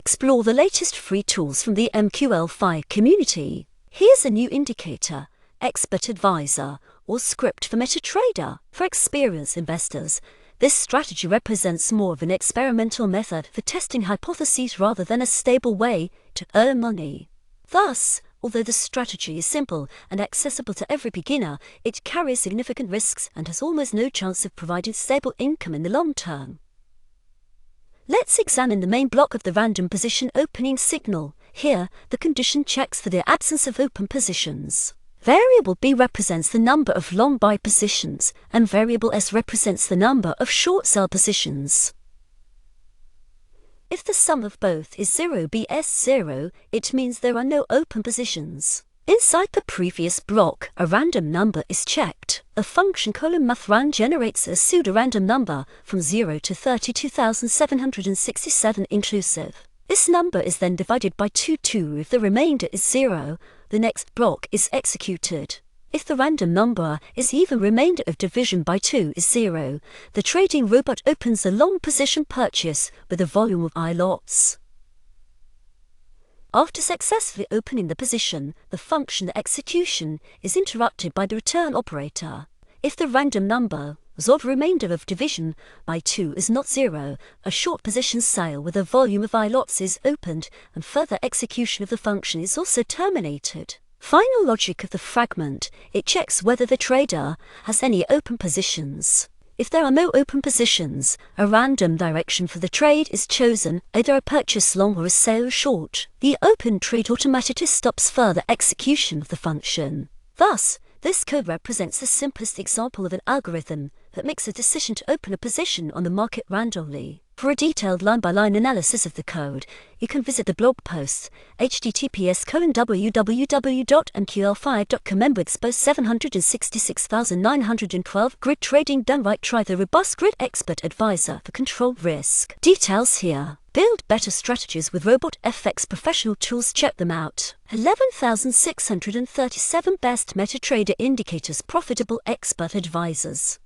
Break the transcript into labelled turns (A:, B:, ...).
A: explore the latest free tools from the MQL5 community. Here's a new indicator, Expert Advisor, or script for Metatrader. For experienced investors, this strategy represents more of an experimental method for testing hypotheses rather than a stable way to earn money. Thus, although the strategy is simple and accessible to every beginner, it carries significant risks and has almost no chance of providing stable income in the long term. Let's examine the main block of the random position opening signal. Here, the condition checks for the absence of open positions. Variable B represents the number of long buy positions, and variable S represents the number of short sell positions. If the sum of both is 0BS0, it means there are no open positions. Inside the previous block, a random number is checked. A function mathran generates a pseudo-random number from 0 to 32,767 inclusive. This number is then divided by 2. If the remainder is 0, the next block is executed. If the random number is even, remainder of division by 2 is 0, the trading robot opens a long position purchase with a volume of I lots. After successfully opening the position, the function execution is interrupted by the return operator. If the random number, odd remainder of division by 2 is not 0, a short position sale with a volume of I lots is opened, and further execution of the function is also terminated. Final logic of the fragment, it checks whether the trader has any open positions. If there are no open positions, a random direction for the trade is chosen, either a purchase long or a sale short. The open trade automatically stops further execution of the function. Thus, this code represents the simplest example of an algorithm that makes a decision to open a position on the market randomly. For a detailed line-by-line analysis of the code, you can visit the blog post https://www.mql5.com. Members 766,912 grid trading done right. Try the robust grid expert advisor for controlled risk. Details here. Build better strategies with Robot FX professional tools. Check them out. 11,637 best MetaTrader indicators. Profitable expert advisors.